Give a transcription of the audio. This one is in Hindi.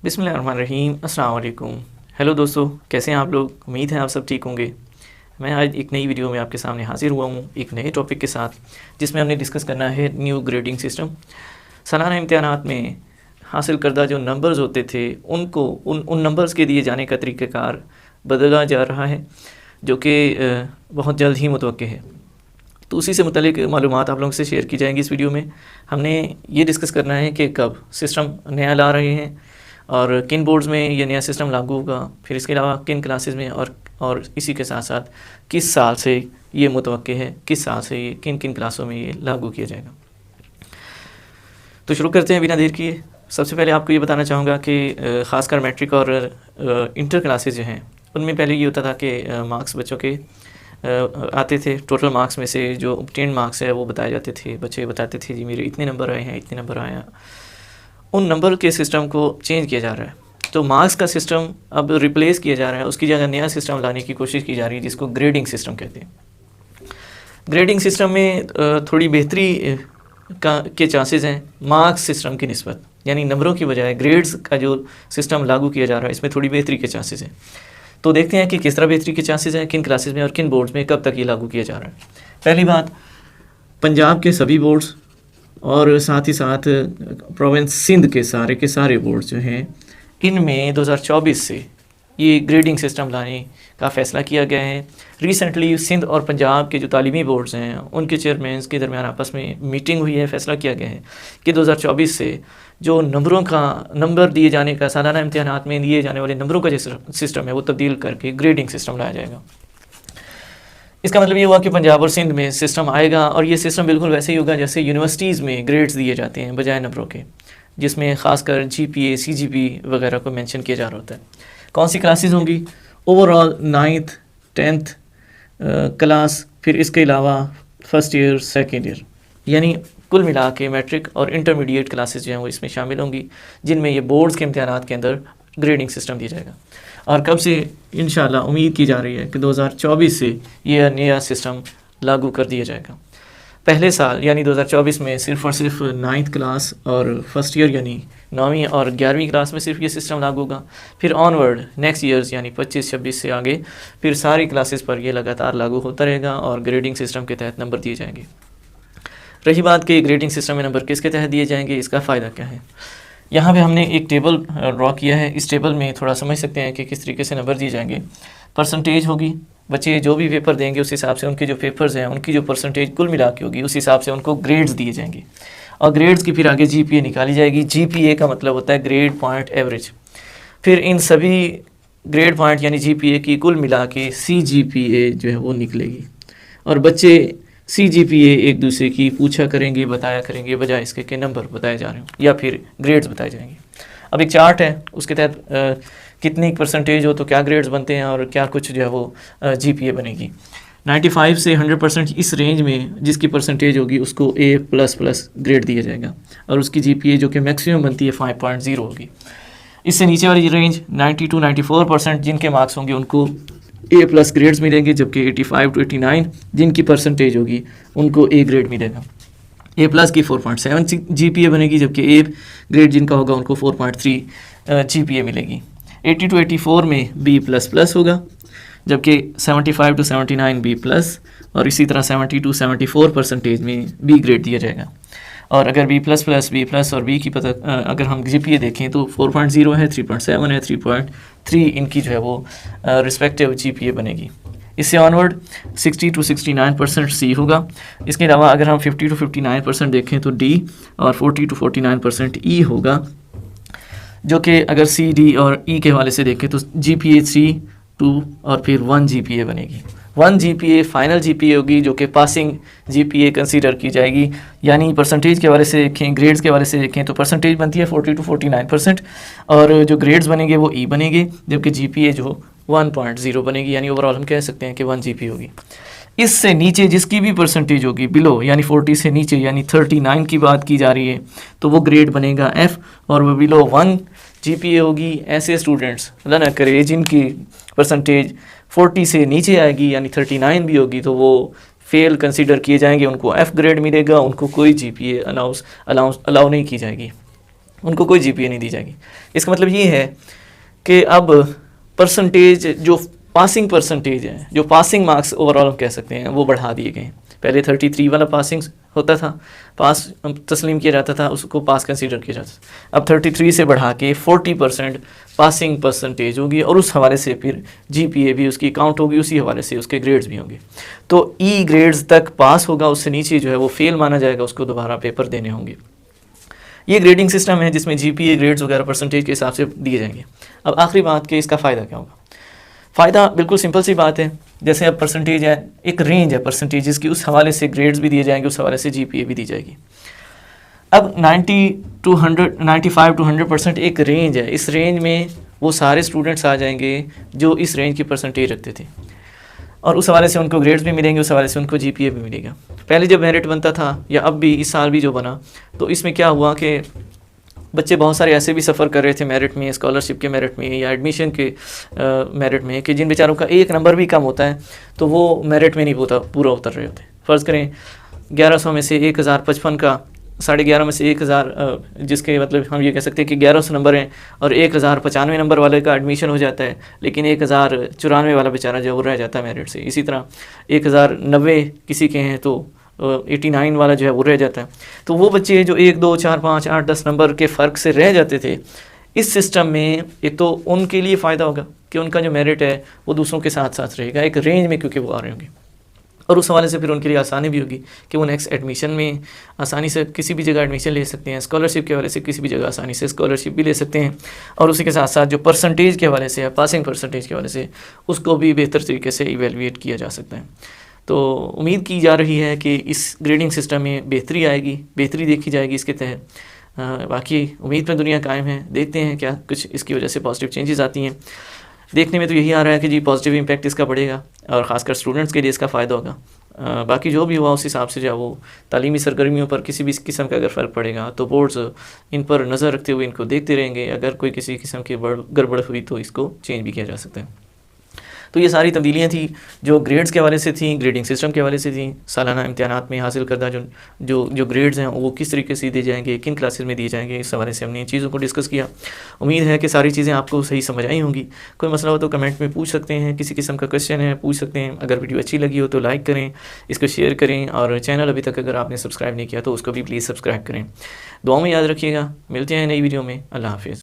बिस्मिल्लाहिर्रहमानिर्रहीम, अस्सलाम वालेकुम। हेलो दोस्तों, कैसे हैं आप लोग? उम्मीद है आप सब ठीक होंगे। मैं आज एक नई वीडियो में आपके सामने हाजिर हुआ हूँ एक नए टॉपिक के साथ, जिसमें हमने डिस्कस करना है न्यू ग्रेडिंग सिस्टम। सालाना इम्तिहानात में हासिल करदा जो नंबर्स होते थे उनको उन नंबर्स के दिए जाने का तरीक़ाकार बदला जा रहा है, जो कि बहुत जल्द ही मुतवक्के है। तो उसी से मुतल्लिक़ मालूमात आप लोगों से शेयर की जाएंगी इस वीडियो में। हमने ये डिस्कस करना है कि कब सिस्टम नया ला रहे हैं और किन बोर्ड्स में ये नया सिस्टम लागू होगा, फिर इसके अलावा किन क्लासेस में, और इसी के साथ साथ किस साल से ये मुतवक्के है, किस साल से ये किन किन क्लासों में ये लागू किया जाएगा। तो शुरू करते हैं बिना देर किए। सबसे पहले आपको ये बताना चाहूँगा कि ख़ासकर मैट्रिक और इंटर क्लासेस जो हैं उनमें पहले ये होता था कि मार्क्स बच्चों के आते थे। टोटल मार्क्स में से जो ऑब्टेन्ड मार्क्स है वो बताए जाते थे। बच्चे बताते थे जी मेरे इतने नंबर आए हैं, इतने नंबर आए हैं। उन नंबर के सिस्टम को चेंज किया जा रहा है, तो मार्क्स का सिस्टम अब रिप्लेस किया जा रहा है। उसकी जगह नया सिस्टम लाने की कोशिश की जा रही है, जिसको ग्रेडिंग सिस्टम कहते हैं। ग्रेडिंग सिस्टम में थोड़ी बेहतरी के चांसेस हैं मार्क्स सिस्टम की निस्बत, यानी नंबरों की बजाय ग्रेड्स का जो सिस्टम लागू किया जा रहा है इसमें थोड़ी बेहतरी के चांसेस हैं। तो देखते हैं कि किस तरह बेहतरी के चांसेस हैं, किन क्लासेस में और किन बोर्ड्स में कब तक ये लागू किया जा रहा है। पहली बात, पंजाब के सभी बोर्ड्स और साथ ही साथ प्रोविंस सिंध के सारे बोर्ड्स जो हैं, इनमें 2024 से ये ग्रेडिंग सिस्टम लाने का फ़ैसला किया गया है। रिसेंटली सिंध और पंजाब के जो तालीमी बोर्ड्स हैं उनके चेयरमैन के दरमियान आपस में मीटिंग हुई है। फ़ैसला किया गया है कि 2024 से जो नंबर दिए जाने का, सालाना इम्तिहानात में दिए जाने वाले नंबरों का जो सिस्टम है वो तब्दील करके ग्रेडिंग सिस्टम लाया जाएगा। इसका मतलब ये हुआ कि पंजाब और सिंध में सिस्टम आएगा और ये सिस्टम बिल्कुल वैसे ही होगा जैसे यूनिवर्सिटीज़ में ग्रेड्स दिए जाते हैं बजाय नंबरों के, जिसमें ख़ासकर GPA, CGP वगैरह को मेंशन किया जा रहा होता है। कौन सी क्लासेस होंगी? ओवरऑल 9th 10th क्लास, फिर इसके अलावा फर्स्ट ईयर, सेकेंड ईयर, यानी कुल मिला के मैट्रिक और इंटरमीडिएट क्लासेस जो हैं वो इसमें शामिल होंगी, जिनमें ये बोर्ड्स के इम्तिहानात के अंदर ग्रेडिंग सिस्टम दिया जाएगा। और कब से? इंशाल्लाह उम्मीद की जा रही है कि 2024 से ये नया सिस्टम लागू कर दिया जाएगा। पहले साल यानी 2024 में सिर्फ़ और सिर्फ 9th क्लास और फर्स्ट ईयर यानी 9वीं और 11वीं क्लास में सिर्फ ये सिस्टम लागू होगा। फिर ऑनवर्ड नेक्स्ट ईयर्स यानी 25-26 से आगे फिर सारी क्लासेस पर ये लगातार लागू होता रहेगा और ग्रेडिंग सिस्टम के तहत नंबर दिए जाएंगे। रही बात कि ग्रेडिंग सिस्टम में नंबर किसके तहत दिए जाएंगे, इसका फ़ायदा क्या है। यहाँ पे हमने एक टेबल ड्रॉ किया है। इस टेबल में थोड़ा समझ सकते हैं कि किस तरीके से नंबर दिए जाएंगे। परसेंटेज होगी, बच्चे जो भी पेपर देंगे उस हिसाब से उनके जो पेपर्स हैं उनकी जो परसेंटेज कुल मिला के होगी उस हिसाब से उनको ग्रेड्स दिए जाएंगे और ग्रेड्स की फिर आगे GPA निकाली जाएगी। GPA का मतलब होता है ग्रेड पॉइंट एवरेज। फिर इन सभी ग्रेड पॉइंट यानी GPA की कुल मिला के CGPA जो है वो निकलेगी और बच्चे CGPA एक दूसरे की पूछा करेंगे, बताया करेंगे, बजाय इसके के नंबर बताए जा रहे हो या फिर ग्रेड्स बताए जाएंगे। अब एक चार्ट है, उसके तहत कितनी परसेंटेज हो तो क्या ग्रेड्स बनते हैं और क्या कुछ जो है वो GPA बनेगी। 95 से 100% इस रेंज में जिसकी परसेंटेज होगी उसको A++ ग्रेड दिया जाएगा और उसकी GPA जो कि मैक्सिमम बनती है 5.0 होगी। इससे नीचे वाली रेंज 90 to 94% जिनके मार्क्स होंगे उनको A+ ग्रेड्स मिलेंगे, जबकि 85 to 89 जिनकी परसेंटेज होगी उनको A ग्रेड मिलेगा। A+ की 4.7 GPA बनेगी, जबकि A ग्रेड जिनका होगा उनको 4.3 GPA मिलेगी। 80 to 84 में B++ होगा, जबकि 75 to 79 B+ और इसी तरह 70 to 74% में B ग्रेड दिया जाएगा। और अगर B++ और B की अगर हम GPA देखें तो 4.0 है, 3.7 है, 3.3 इनकी जो है वो रिस्पेक्टिव GPA बनेगी। इससे ऑनवर्ड 60 to 69% C होगा। इसके अलावा अगर हम 50 to 59% देखें तो D और 40 to 49% E होगा, जो कि अगर C, D और E के हवाले से देखें तो GPA 3, 2 और फिर 1 GPA बनेगी। 1 GPA फाइनल GPA होगी, जो कि पासिंग GPA कंसीडर की जाएगी। यानी परसेंटेज के हवाले से देखें, ग्रेड्स के हवाले से देखें तो परसेंटेज बनती है 40 to 49% और जो ग्रेड्स बनेंगे वो E बनेंगे, जबकि GPA जो 1.0 बनेगी। यानी ओवरऑल हम कह सकते हैं कि 1 GPA होगी। इससे नीचे जिसकी भी परसेंटेज होगी बिलो यानी 40 से नीचे यानी 39 की बात की जा रही है तो वो ग्रेड बनेगा F और वो बिलो 1 GPA होगी। ऐसे स्टूडेंट्स अल्लाह ना करे जिनकी परसेंटेज 40 से नीचे आएगी यानी 39 भी होगी तो वो फेल कंसीडर किए जाएंगे, उनको F ग्रेड मिलेगा, उनको कोई GPA अलाउ नहीं की जाएगी। उनको कोई GPA नहीं दी जाएगी। इसका मतलब ये है कि अब परसेंटेज जो पासिंग परसेंटेज है, जो पासिंग मार्क्स ओवरऑल हम कह सकते हैं, वो बढ़ा दिए गए हैं। पहले 33 वाला पासिंग होता था, पास तस्लीम किया जाता था, उसको पास कंसीडर किया जाता था। अब 33 से बढ़ा के 40% पासिंग परसेंटेज होगी और उस हवाले से फिर GPA भी उसकी काउंट होगी, उसी हवाले से उसके ग्रेड्स भी होंगे। तो E ग्रेड्स तक पास होगा, उससे नीचे जो है वो फेल माना जाएगा, उसको दोबारा पेपर देने होंगे। ये ग्रेडिंग सिस्टम है जिसमें GPA ग्रेड्स वगैरह परसेंटेज के हिसाब से दिए जाएंगे। अब आखिरी बात कि इसका फ़ायदा क्या होगा। फ़ायदा बिल्कुल सिंपल सी बात है, जैसे अब परसेंटेज है, एक रेंज है परसेंटेजेस की, उस हवाले से ग्रेड्स भी दिए जाएंगे, उस हवाले से GPA भी दी जाएगी। अब 95 to 100% एक रेंज है, इस रेंज में वो सारे स्टूडेंट्स आ जाएंगे जो इस रेंज की परसेंटेज रखते थे, और उस हवाले से उनको ग्रेड्स भी मिलेंगे, उस हवाले से उनको GPA भी मिलेगा। पहले जब मेरिट बनता था, या अब भी इस साल भी जो बना, तो इसमें क्या हुआ कि बच्चे बहुत सारे ऐसे भी सफ़र कर रहे थे मेरिट में, स्कॉलरशिप के मेरिट में या एडमिशन के मेरिट में, कि जिन बेचारों का एक नंबर भी कम होता है तो वो मेरिट में नहीं पूरा उतर रहे होते। फ़र्ज़ करें 1100 में से 1055 का 11.5 में से 1000, जिसके मतलब हम ये कह सकते हैं कि 1100 नंबर हैं, और 1095 नंबर वाले का एडमिशन हो जाता है, लेकिन 1094 वाला बेचारा जो वो रह जाता है मेरिट से। इसी तरह 1090 किसी के हैं तो 89 वाला जो है वो रह जाता है। तो वो बच्चे जो 1 2 4 5 8 10 नंबर के फ़र्क से रह जाते थे, इस सिस्टम में एक तो उनके लिए फ़ायदा होगा कि उनका जो मेरिट है वो दूसरों के साथ साथ रहेगा एक रेंज में, क्योंकि वो आ रहे होंगे, और उस हवाले से फिर उनके लिए आसानी भी होगी कि वो नेक्स्ट एडमिशन में आसानी से किसी भी जगह एडमिशन ले सकते हैं, स्कॉलरशिप के हवाले से किसी भी जगह आसानी से स्कॉलरशिप भी ले सकते हैं, और उसी के साथ साथ जो परसेंटेज के हवाले से है, पासिंग परसेंटेज के हवाले से, उसको भी बेहतर तरीके से इवेलुएट किया जा सकता है। तो उम्मीद की जा रही है कि इस ग्रेडिंग सिस्टम में बेहतरी आएगी, बेहतरी देखी जाएगी इसके तहत। बाकी उम्मीद पर दुनिया कायम है, देखते हैं क्या कुछ इसकी वजह से पॉजिटिव चेंजेस आती हैं। देखने में तो यही आ रहा है कि जी पॉजिटिव इम्पैक्ट इसका बढ़ेगा, और ख़ासकर स्टूडेंट्स के लिए इसका फ़ायदा होगा। बाकी जो भी हुआ उस हिसाब से जो वो तालीमी सरगर्मियों पर किसी भी किस्म का अगर फ़र्क पड़ेगा तो बोर्ड्स इन पर नज़र रखते हुए इनको देखते रहेंगे। अगर कोई किसी किस्म की गड़बड़ हुई तो इसको चेंज भी किया जा सकता है। तो ये सारी तब्दीलियाँ थी जो ग्रेड्स के हवाले से थी, ग्रेडिंग सिस्टम के हवाले से थी। सालाना इम्तिहानात में हासिल करदा जो ग्रेड्स हैं वो किस तरीके से दिए जाएंगे, किन क्लासेस में दिए जाएंगे, इस हवाले से हमने इन चीज़ों को डिस्कस किया। उम्मीद है कि सारी चीज़ें आपको सही समझ आई होंगी। कोई मसला हो तो कमेंट में पूछ सकते हैं, किसी किस्म का क्वेश्चन है पूछ सकते हैं। अगर वीडियो अच्छी लगी हो तो लाइक करें, इसको शेयर करें, और चैनल अभी तक अगर आपने सब्सक्राइब नहीं किया तो उसको भी प्लीज़ सब्सक्राइब करें। दुआ में याद रखिएगा, मिलते हैं नई वीडियो में। अल्लाह हाफिज़।